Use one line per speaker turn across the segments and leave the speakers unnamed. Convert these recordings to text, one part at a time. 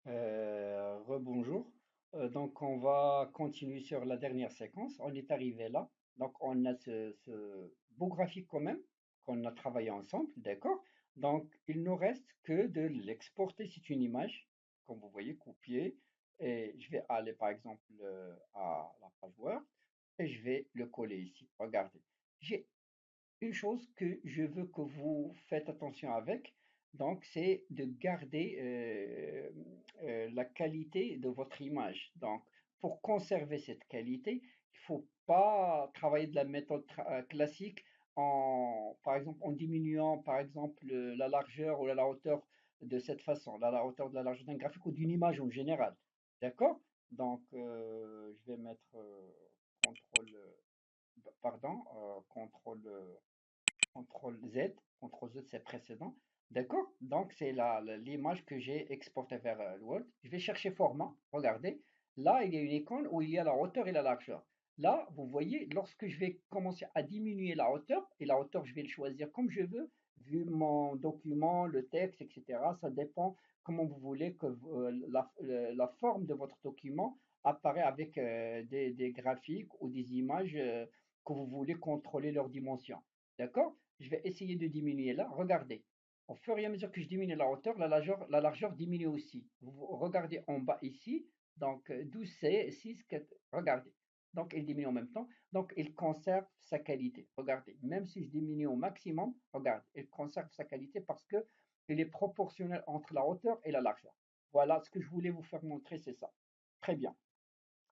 Rebonjour. Donc, on va continuer sur la dernière séquence. On est arrivé là. Donc, on a ce beau graphique quand même qu'on a travaillé ensemble, d'accord? Donc, il nous reste que de l'exporter. C'est une image, comme vous voyez, copier. Et je vais aller, par exemple, à la page Word et je vais le coller ici. Regardez. J'ai une chose que je veux que vous faites attention avec, donc c'est de garder la qualité de votre image. Donc, pour conserver cette qualité, il faut pas travailler de la méthode classique par exemple, en diminuant, par exemple, la largeur ou la hauteur de cette façon, la hauteur de la largeur d'un graphique ou d'une image en général. D'accord? Donc, je vais mettre contrôle, pardon, contrôle Z c'est précédent. D'accord? Donc c'est l'image que j'ai exportée vers le Word. Je vais chercher format. Regardez. Là, il y a une icône où il y a la hauteur et la largeur. Là, vous voyez, lorsque je vais commencer à diminuer la hauteur, et la hauteur, je vais le choisir comme je veux, vu mon document, le texte, etc. Ça dépend comment vous voulez que la forme de votre document apparaît avec des graphiques ou des images que vous voulez contrôler leur dimension. D'accord? Je vais essayer de diminuer là. Regardez. Au fur et à mesure que je diminue la hauteur, la largeur diminue aussi. Vous regardez en bas ici. Donc 12C, 6, 4. Regardez. Donc il diminue en même temps. Donc il conserve sa qualité. Regardez. Même si je diminue au maximum, regarde, il conserve sa qualité parce que il est proportionnel entre la hauteur et la largeur. Voilà ce que je voulais vous faire montrer, c'est ça. Très bien.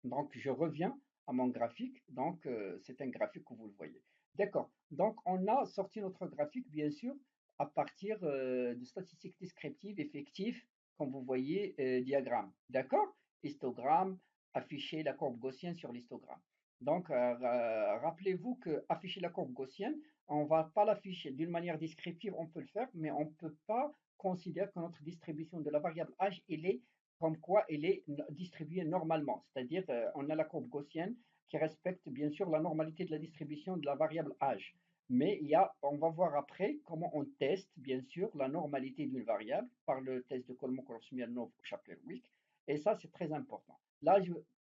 Donc, je reviens à mon graphique. Donc, c'est un graphique que vous le voyez. D'accord. Donc, on a sorti notre graphique, bien sûr, à partir de statistiques descriptives, effectives, comme vous voyez, diagramme. D'accord? Histogramme, afficher la courbe gaussienne sur l'histogramme. Donc, rappelez-vous que afficher la courbe gaussienne, on ne va pas l'afficher d'une manière descriptive, on peut le faire, mais on ne peut pas considérer que notre distribution de la variable âge, elle est comme quoi elle est distribuée normalement. C'est-à-dire, on a la courbe gaussienne qui respecte bien sûr la normalité de la distribution de la variable âge. Mais on va voir après comment on teste bien sûr la normalité d'une variable par le test de Kolmogorov-Smirnov ou Shapler-Wilk. Et ça, c'est très important. Là,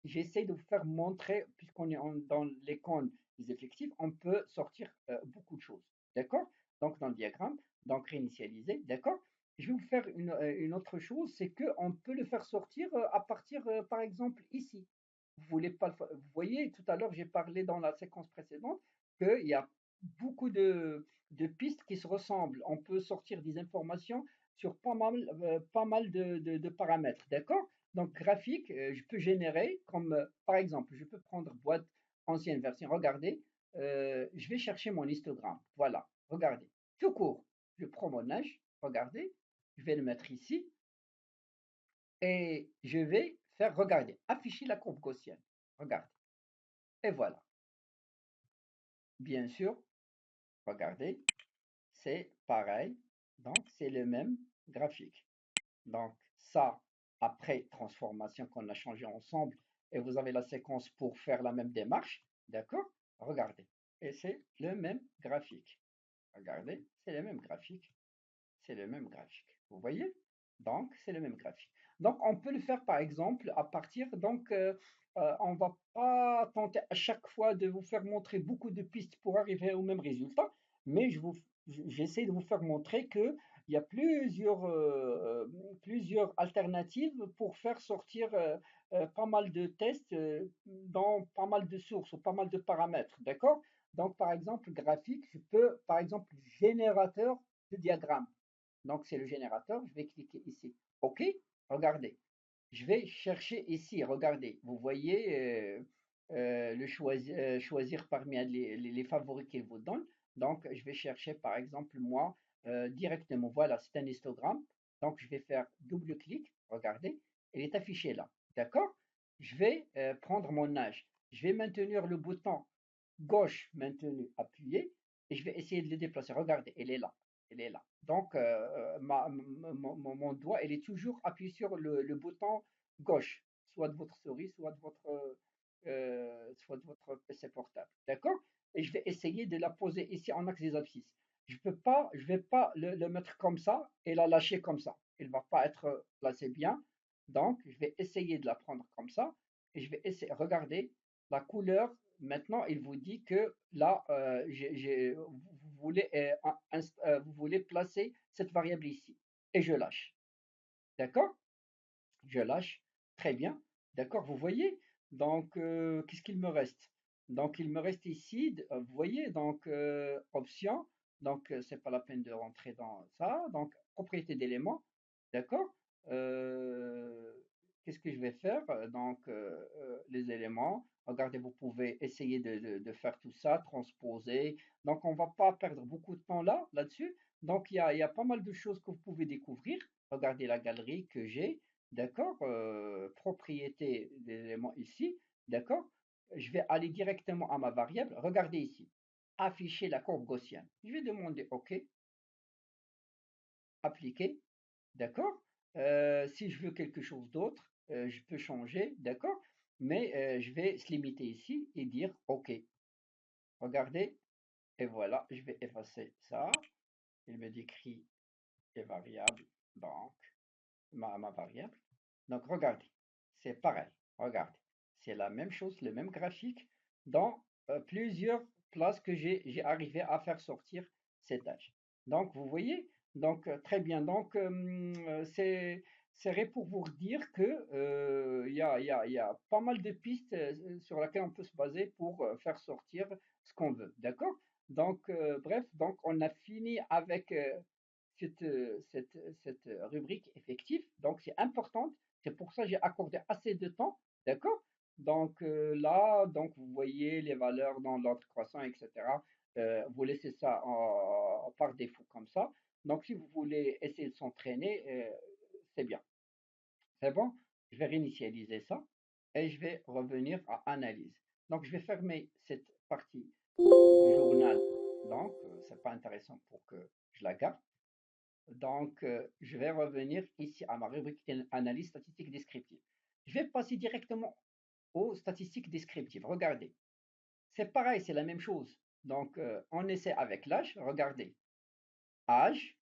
j'essaie de vous faire montrer, puisqu'on est dans les cônes des effectifs, on peut sortir beaucoup de choses. D'accord? Donc, dans le diagramme, donc réinitialiser, d'accord? Je vais vous faire une autre chose, c'est qu'on peut le faire sortir à partir, par exemple, ici. Vous voulez pas vous voyez, tout à l'heure, j'ai parlé dans la séquence précédente qu'il y a beaucoup de pistes qui se ressemblent. On peut sortir des informations sur pas mal de paramètres, d'accord? Donc, graphique, je peux générer comme, par exemple, je peux prendre boîte ancienne version. Regardez, je vais chercher mon histogramme. Voilà, regardez. Tout court, je prends mon âge, regardez, je vais le mettre ici et je vais faire, regarder, afficher la courbe gaussienne. Regardez. Et voilà. Bien sûr, regardez, c'est pareil. Donc, c'est le même graphique. Donc, ça, après transformation qu'on a changé ensemble, et vous avez la séquence pour faire la même démarche. D'accord? Regardez. Et c'est le même graphique. Regardez, c'est le même graphique. C'est le même graphique. Vous voyez? Donc, c'est le même graphique. Donc, on peut le faire par exemple à partir, donc, on ne va pas tenter à chaque fois de vous faire montrer beaucoup de pistes pour arriver au même résultat, mais j'essaie de vous faire montrer qu'il y a plusieurs alternatives pour faire sortir pas mal de tests dans pas mal de sources ou pas mal de paramètres. D'accord? Donc, par exemple, graphique, je peux, par exemple, générateur de diagramme. Donc, c'est le générateur. Je vais cliquer ici. OK. Regardez. Je vais chercher ici. Regardez. Vous voyez choisir parmi les favoris qu'il vous donne. Donc, je vais chercher, par exemple, moi, directement. Voilà, c'est un histogramme. Donc, je vais faire double-clic. Regardez. Il est affiché là. D'accord? Je vais prendre mon âge. Je vais maintenir le bouton gauche maintenu appuyé et je vais essayer de le déplacer. Regardez, elle est là. Elle est là. Donc, mon doigt, il est toujours appuyé sur le bouton gauche, soit de votre souris, soit de votre PC portable. D'accord? Et je vais essayer de la poser ici en axe des abscisses. Je vais pas le mettre comme ça et la lâcher comme ça. Il ne va pas être placé bien. Donc, je vais essayer de la prendre comme ça et je vais essayer. Regardez, la couleur, maintenant, il vous dit que là, vous voulez, vous voulez placer cette variable ici. Et je lâche. D'accord? Je lâche. Très bien. D'accord, vous voyez? Donc, qu'est-ce qu'il me reste? Donc, il me reste ici, vous voyez, donc, option. Donc, c'est pas la peine de rentrer dans ça. Donc, propriété d'éléments. D'accord? Euh, Qu'est-ce que je vais faire? Donc, les éléments. Regardez, vous pouvez essayer de faire tout ça, transposer. Donc, on va pas perdre beaucoup de temps là-dessus. Donc, il y a pas mal de choses que vous pouvez découvrir. Regardez la galerie que j'ai. D'accord? Propriété des éléments ici. D'accord? Je vais aller directement à ma variable. Regardez ici. Afficher la courbe gaussienne. Je vais demander OK. Appliquer. D'accord? Si je veux quelque chose d'autre, je peux changer. D'accord? Mais je vais se limiter ici et dire OK. Regardez. Et voilà. Je vais effacer ça. Il me décrit les variables. Donc, ma variable. Donc, regardez, c'est pareil. Regardez, c'est la même chose, le même graphique dans plusieurs places que j'ai arrivé à faire sortir cet âge. Donc, vous voyez, donc très bien. Donc, c'est pour vous dire que il y a pas mal de pistes sur lesquelles on peut se baser pour faire sortir ce qu'on veut. D'accord? Donc, bref, donc on a fini avec cette rubrique effective. Donc, c'est important. C'est pour ça que j'ai accordé assez de temps. D'accord? Donc, là, donc, vous voyez les valeurs dans l'ordre croissant, etc. Vous laissez ça par défaut comme ça. Donc, si vous voulez essayer de s'entraîner, c'est bien. C'est bon? Je vais réinitialiser ça et je vais revenir à analyse. Donc, je vais fermer cette partie du journal. Donc, c'est pas intéressant pour que je la garde. Donc, je vais revenir ici à ma rubrique analyse statistique descriptive. Je vais passer directement aux statistiques descriptives. Regardez, c'est pareil, c'est la même chose. Donc, on essaie avec l'âge. Regardez, âge,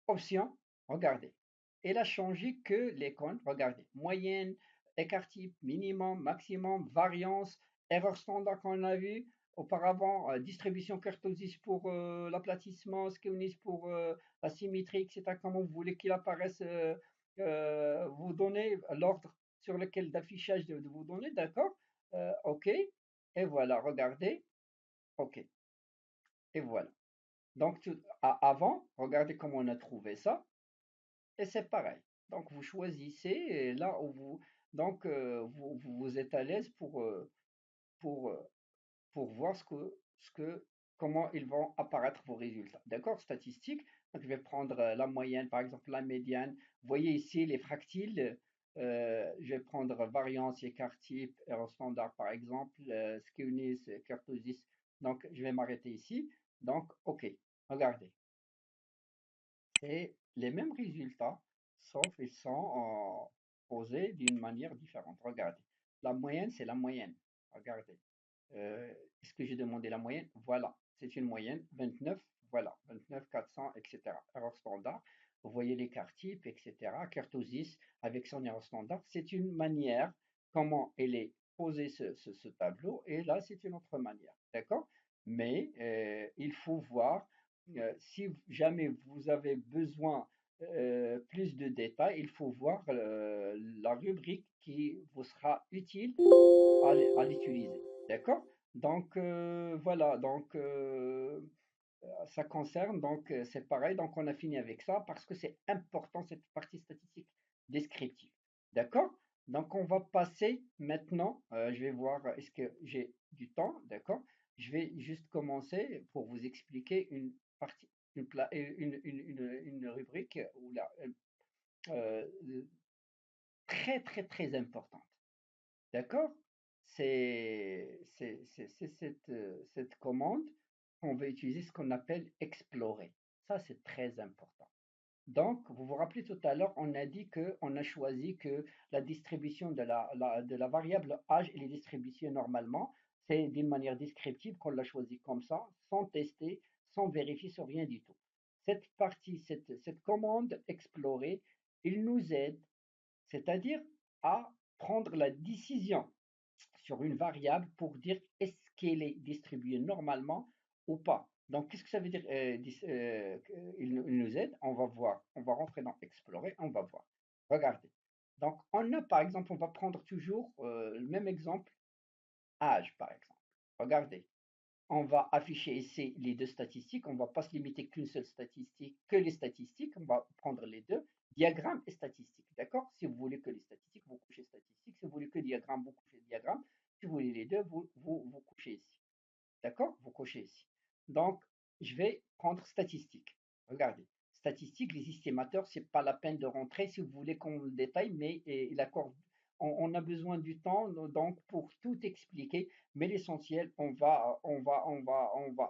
option, regardez. Elle a changé que les comptes. Regardez, moyenne, écart type, minimum, maximum, variance, erreur standard qu'on a vu auparavant, distribution kurtosis pour l'aplatissement, skewness pour la symétrie, etc. Comment vous voulez qu'il apparaisse, vous donner l'ordre sur lequel d'affichage de vos données, d'accord? OK. Et voilà, regardez. OK. Et voilà. Donc, avant, regardez comment on a trouvé ça. Et c'est pareil. Donc, vous choisissez et là où vous, donc, vous êtes à l'aise pour, euh, pour voir comment ils vont apparaître vos résultats. D'accord? Statistique. Donc, je vais prendre la moyenne, par exemple, la médiane. Vous voyez ici les fractiles. Je vais prendre variance, écart type, erreur standard, par exemple, skewness, kurtosis. Donc, je vais m'arrêter ici. Donc, OK. Regardez. C'est les mêmes résultats, sauf ils sont posés d'une manière différente. Regardez. La moyenne, c'est la moyenne. Regardez. Est-ce que j'ai demandé la moyenne? Voilà, c'est une moyenne, 29, voilà, 29, 400, etc. Erreur standard, vous voyez l'écart type, etc. Kurtosis avec son erreur standard, c'est une manière comment elle est posée ce tableau, et là, c'est une autre manière, d'accord? Mais il faut voir, si jamais vous avez besoin plus de détails, il faut voir la rubrique qui vous sera utile à l'utiliser. D'accord? Donc voilà, donc ça concerne, donc c'est pareil, donc on a fini avec ça parce que c'est important cette partie statistique descriptive. D'accord? Donc on va passer maintenant, je vais voir est-ce que j'ai du temps, d'accord? Je vais juste commencer pour vous expliquer une partie, une rubrique ou là, euh, très très très importante. D'accord? C'est cette commande qu'on va utiliser, ce qu'on appelle explorer. Ça, c'est très important. Donc, vous vous rappelez tout à l'heure, on a dit qu'on a choisi que la distribution de la variable âge, elle est distribuée normalement. C'est d'une manière descriptive qu'on l'a choisi comme ça, sans tester, sans vérifier sur rien du tout. Cette partie, cette commande explorer, il nous aide c'est-à-dire à prendre la décision sur une variable pour dire est-ce qu'elle est distribuée normalement ou pas. Donc, qu'est-ce que ça veut dire il nous aide? On va voir, on va rentrer dans Explorer, on va voir. Regardez. Donc, on a par exemple, on va prendre toujours le même exemple, âge par exemple. Regardez, on va afficher ici les deux statistiques, on ne va pas se limiter qu'une seule statistique, que les statistiques, on va prendre les deux, diagramme et statistique, d'accord? Si vous voulez que les statistiques, vous couchez statistique, si vous voulez que diagramme, vous couchez diagramme, si vous voulez les deux, vous couchez ici, d'accord? Vous cochez ici. Donc, je vais prendre statistique. Regardez, statistique, les estimateurs, c'est pas la peine de rentrer si vous voulez qu'on le détaille, mais il accorde, on a besoin du temps donc pour tout expliquer. Mais l'essentiel, on va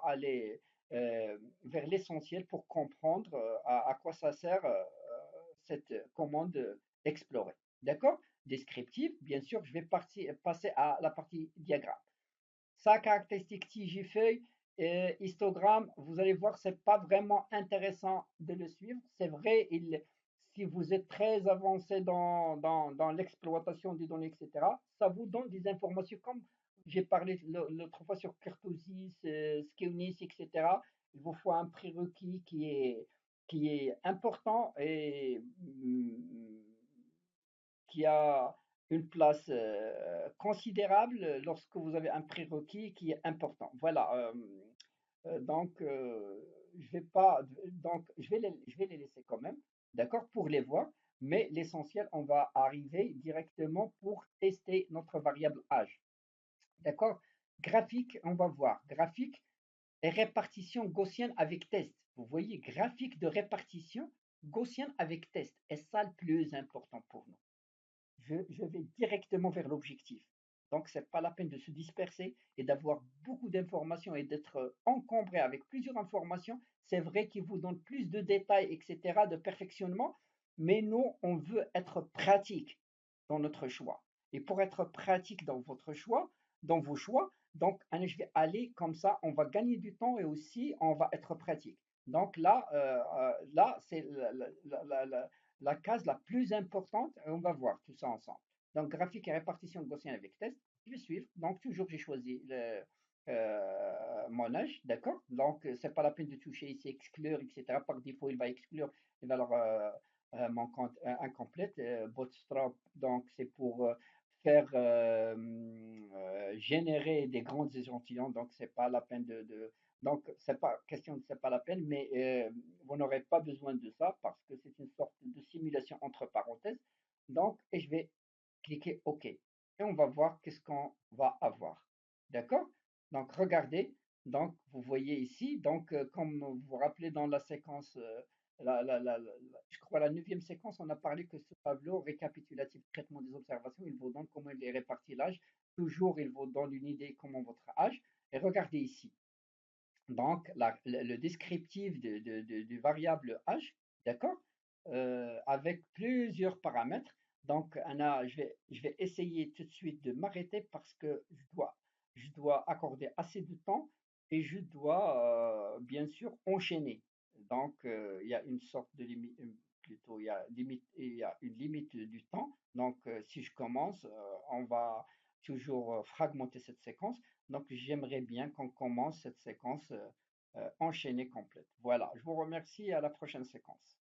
aller vers l'essentiel pour comprendre à quoi ça sert cette commande explorer. D'accord? Descriptif, bien sûr, je vais passer à la partie diagramme. Sa caractéristique TIG-feuille, histogramme, vous allez voir, c'est pas vraiment intéressant de le suivre. C'est vrai, si vous êtes très avancé dans l'exploitation des données, etc., ça vous donne des informations comme j'ai parlé l'autre fois sur Kurtosis, Skeonis, etc. Il vous faut un prérequis qui est important et qui a une place considérable lorsque vous avez un prérequis qui est important. Voilà. Donc, je vais pas, donc je vais les laisser quand même, d'accord, pour les voir. Mais l'essentiel, on va arriver directement pour tester notre variable âge. D'accord? Graphique, on va voir. Graphique et répartition gaussienne avec test. Vous voyez, graphique de répartition gaussienne avec test. Et ça, le plus important pour nous. Je vais directement vers l'objectif. Donc, ce n'est pas la peine de se disperser et d'avoir beaucoup d'informations et d'être encombré avec plusieurs informations. C'est vrai qu'il vous donne plus de détails, etc., de perfectionnement, mais nous, on veut être pratique dans notre choix. Et pour être pratique dans votre choix, dans vos choix, donc, je vais aller comme ça, on va gagner du temps et aussi on va être pratique. Donc là, c'est la case la plus importante, et on va voir tout ça ensemble. Donc, graphique et répartition gaussienne avec test, je vais suivre. Donc, toujours, j'ai choisi mon âge, d'accord? Donc, c'est pas la peine de toucher ici, exclure, etc. Par défaut, il va exclure les valeurs mon compte incomplète. Bootstrap, donc, c'est pour faire générer des grands échantillons, donc c'est pas la peine donc c'est pas question de c'est pas la peine, mais vous n'aurez pas besoin de ça parce que c'est une sorte de simulation entre parenthèses. Donc, et je vais cliquer OK. Et on va voir qu'est-ce qu'on va avoir. D'accord? Donc, regardez. Donc, vous voyez ici, donc, comme vous vous rappelez dans la séquence, je crois la neuvième séquence, on a parlé que ce tableau récapitulatif traitement des observations, il vous donne comment il est réparti l'âge. Toujours, il vous donne une idée comment votre âge. Et regardez ici. Donc, le descriptif du variable âge, d'accord, avec plusieurs paramètres. Donc, je vais essayer tout de suite de m'arrêter parce que je dois accorder assez de temps et je dois bien sûr enchaîner. Donc, il y a une sorte de limite, plutôt, il y a une limite du temps. Donc, si je commence, on va toujours fragmenter cette séquence. Donc, j'aimerais bien qu'on commence cette séquence enchaînée complète. Voilà, je vous remercie et à la prochaine séquence.